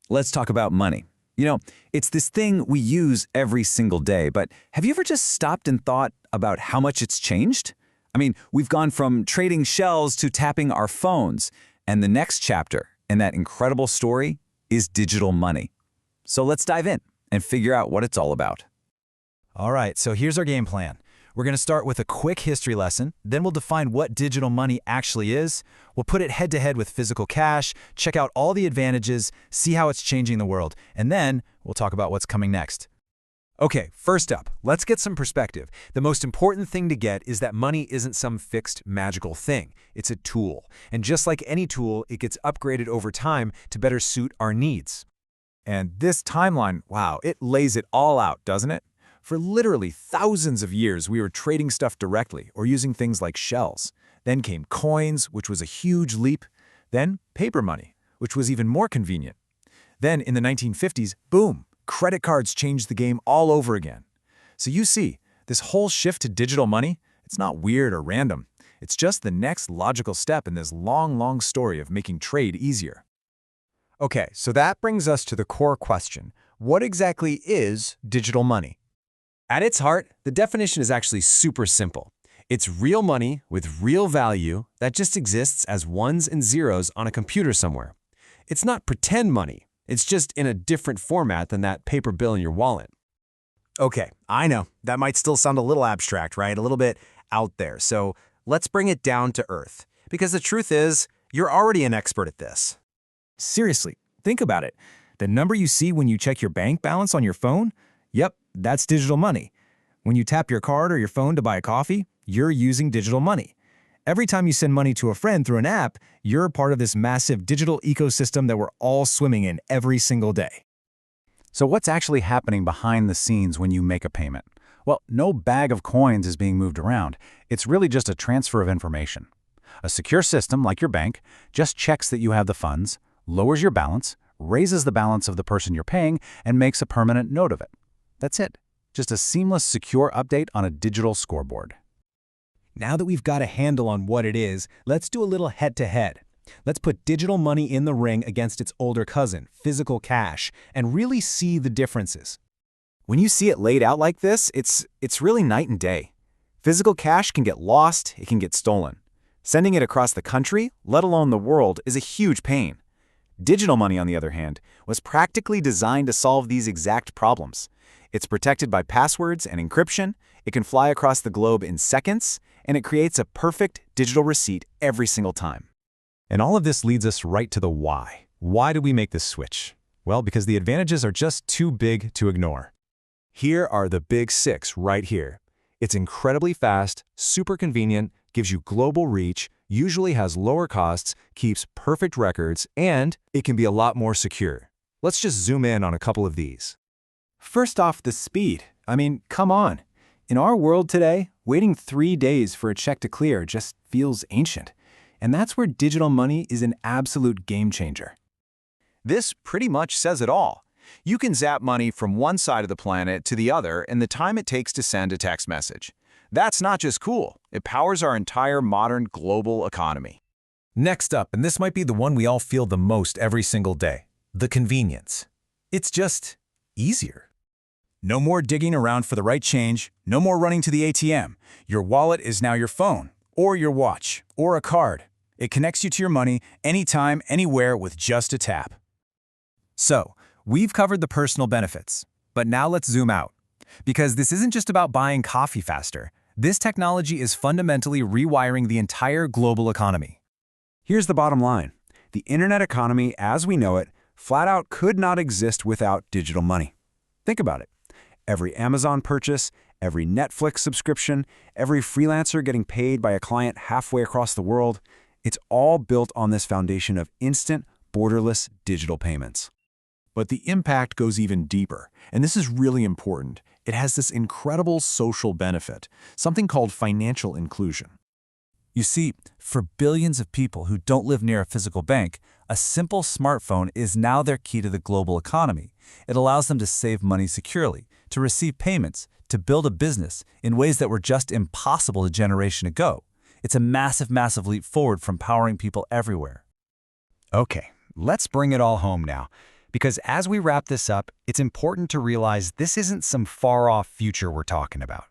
Let's talk about money. It's this thing we use every single day, but have you ever just stopped and thought about how much it's changed? I mean, we've gone from trading shells to tapping our phones, and the next chapter in that incredible story is digital money. So let's dive in and figure out what it's all about. All right, so here's our game plan. We're going to start with a quick history lesson, then we'll define what digital money actually is. We'll put it head-to-head with physical cash, check out all the advantages, see how it's changing the world, and then we'll talk about what's coming next. Okay, first up, let's get some perspective. The most important thing to get is that money isn't some fixed magical thing. It's a tool. And just like any tool, it gets upgraded over time to better suit our needs. And this timeline, wow, it lays it all out, doesn't it? For literally thousands of years, we were trading stuff directly or using things like shells. Then came coins, which was a huge leap. Then paper money, which was even more convenient. Then in the 1950s, boom, credit cards changed the game all over again. So you see, this whole shift to digital money, it's not weird or random. It's just the next logical step in this long story of making trade easier. Okay, so that brings us to the core question. What exactly is digital money? At its heart, the definition is actually super simple. It's real money with real value that just exists as ones and zeros on a computer somewhere. It's not pretend money. It's just in a different format than that paper bill in your wallet. Okay, I know. That might still sound a little abstract, right? A little bit out there. So let's bring it down to earth. Because the truth is, you're already an expert at this. Seriously, think about it. The number you see when you check your bank balance on your phone? Yep, that's digital money. When you tap your card or your phone to buy a coffee, you're using digital money. Every time you send money to a friend through an app, you're part of this massive digital ecosystem that we're all swimming in every single day. So what's actually happening behind the scenes when you make a payment? Well, no bag of coins is being moved around. It's really just a transfer of information. A secure system like your bank just checks that you have the funds, lowers your balance, raises the balance of the person you're paying, and makes a permanent note of it. That's it. Just a seamless, secure update on a digital scoreboard. Now that we've got a handle on what it is, let's do a little head-to-head. Let's put digital money in the ring against its older cousin, physical cash, and really see the differences. When you see it laid out like this, it's really night and day. Physical cash can get lost, it can get stolen. Sending it across the country, let alone the world, is a huge pain. Digital money, on the other hand, was practically designed to solve these exact problems. It's protected by passwords and encryption, it can fly across the globe in seconds, and it creates a perfect digital receipt every single time. And all of this leads us right to the why. Why do we make this switch? Well, because the advantages are just too big to ignore. Here are the big six right here. It's incredibly fast, super convenient, gives you global reach, usually has lower costs, keeps perfect records, and it can be a lot more secure. Let's just zoom in on a couple of these. First off, the speed. I mean, come on. In our world today, waiting 3 days for a check to clear just feels ancient. And that's where digital money is an absolute game changer. This pretty much says it all. You can zap money from one side of the planet to the other in the time it takes to send a text message. That's not just cool, it powers our entire modern global economy. Next up, and this might be the one we all feel the most every single day, the convenience. It's just easier. No more digging around for the right change, no more running to the ATM. Your wallet is now your phone, or your watch, or a card. It connects you to your money anytime, anywhere with just a tap. So, we've covered the personal benefits, but now let's zoom out. Because this isn't just about buying coffee faster. This technology is fundamentally rewiring the entire global economy. Here's the bottom line. The internet economy, as we know it, flat out could not exist without digital money. Think about it. Every Amazon purchase, every Netflix subscription, every freelancer getting paid by a client halfway across the world, it's all built on this foundation of instant, borderless digital payments. But the impact goes even deeper, and this is really important. It has this incredible social benefit, something called financial inclusion. You see, for billions of people who don't live near a physical bank, a simple smartphone is now their key to the global economy. It allows them to save money securely, to receive payments, to build a business in ways that were just impossible a generation ago. It's a massive, massive leap forward from powering people everywhere. Okay, let's bring it all home now. Because as we wrap this up, it's important to realize this isn't some far-off future we're talking about.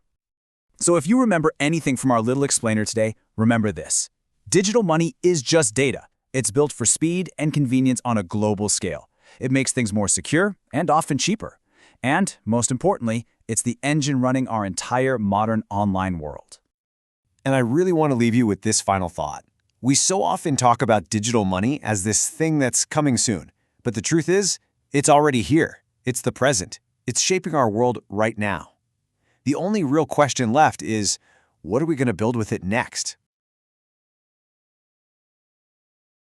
So if you remember anything from our little explainer today, remember this. Digital money is just data. It's built for speed and convenience on a global scale. It makes things more secure and often cheaper. And, most importantly, it's the engine running our entire modern online world. And I really want to leave you with this final thought. We so often talk about digital money as this thing that's coming soon. But the truth is, it's already here. It's the present. It's shaping our world right now. The only real question left is, what are we going to build with it next?